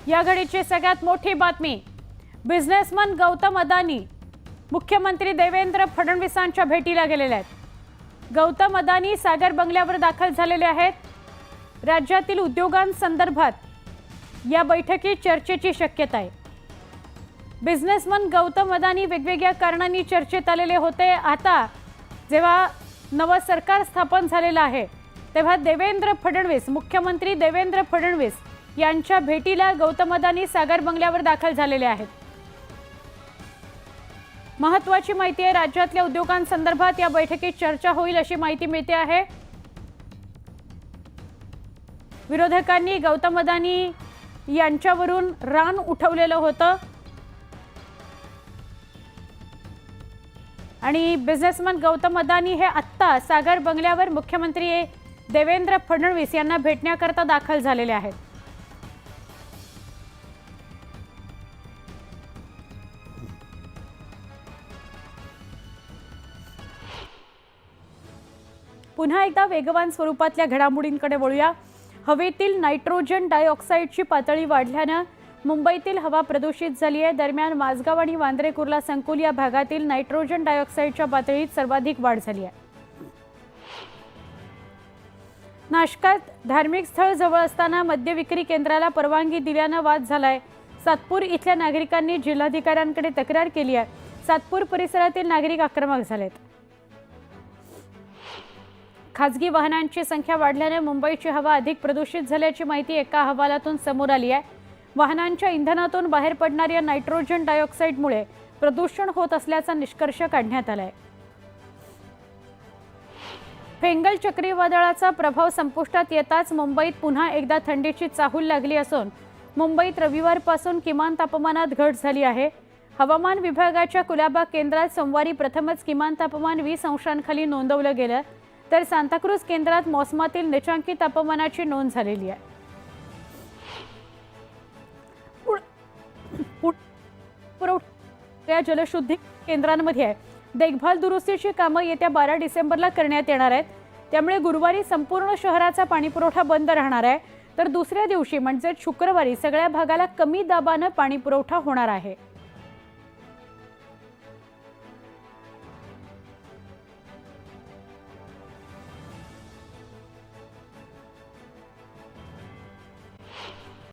या घडीची सगळ्यात मोठी बातमी, बिझनेसमन गौतम अदानी मुख्यमंत्री देवेंद्र फडणवीसांच्या भेटीला गेलेले आहेत। गौतम अदानी सागर बंगल्यावर दाखल झालेले आहेत। राज्यातील उद्योगांसंदर्भात या बैठकीत चर्चेची शक्यता आहे। बिझनेसमन गौतम अदानी वेगवेगळ्या कारणांनी चर्चेत आलेले होते। आता जेव्हा नवं सरकार स्थापन झालेलं आहे तेव्हा देवेंद्र फडणवीस, मुख्यमंत्री देवेंद्र फडणवीस यांच्या भेटीला गौतम अदानी सागर बंगल्यावर दाखल झालेले आहेत। महत्त्वाची माहिती आहे, राज्यातल्या उद्योगांसंदर्भात या बैठकीत चर्चा होईल अशी माहिती मिळते आहे। विरोधकांनी गौतम अदानी यांच्यावरून रान उठवलेलं होतं आणि बिझनेसमन गौतम अदानी हे आत्ता सागर बंगल्यावर मुख्यमंत्री देवेंद्र फडणवीस यांना भेटण्याकरता दाखल झालेले आहेत। पुन्हा एकदा वेगवान स्वरूपातल्या घडामोडींकडे वळूया। हवेतील नायट्रोजन डायऑक्साईडची पातळी वाढल्याने मुंबईतील हवा प्रदूषित झाली आहे। दरम्यान माझगाव आणि वांद्रे कुर्ला संकुल या भागातील नायट्रोजन डायऑक्साईडच्या पातळीत सर्वाधिक वाढ झाली आहे। नाशकात धार्मिक स्थळ जवळ असताना मद्य विक्री केंद्राला परवानगी दिल्याने वाद झालाय। सातपूर इथल्या नागरिकांनी जिल्हाधिकाऱ्यांकडे तक्रार केली आहे। सातपूर परिसरातील नागरिक आक्रमक झालेत। खासगी वाहनांची संख्या वाढल्याने मुंबईची हवा अधिक प्रदूषित झाल्याची माहिती एका अहवालातून समोर आली आहे। वाहनांच्या इंधनातून बाहेर पडणाऱ्या नायट्रोजन डायऑक्साईडमुळे प्रदूषण होत असल्याचा निष्कर्ष काढण्यात आलाय। फेंगल चक्रीवादळाचा प्रभाव संपुष्टात येताच मुंबईत पुन्हा एकदा थंडीची चाहूल लागली असून मुंबईत रविवारपासून किमान तापमानात घट झाली आहे। हवामान विभागाच्या कुलाबा केंद्रात सोमवारी प्रथमच किमान तापमान 20 अंशांखाली नोंदवलं गेलं, तर सांताक्रूज केंद्रात मोसमातील निचांकी तापमानाची नोंद झालेली आहे। पुरवठा जलशुद्धी केंद्रांमध्ये देखभाल दुरुस्तीची कामं येत्या 12 डिसेंबरला करण्यात येणार आहेत। त्यामुळे गुरुवारी संपूर्ण शहराचा पाणीपुरवठा बंद राहणार आहे, तर दुसऱ्या दिवशी म्हणजे शुक्रवारी सगळ्या भागाला कमी दाबाने पाणीपुरवठा होणार आहे।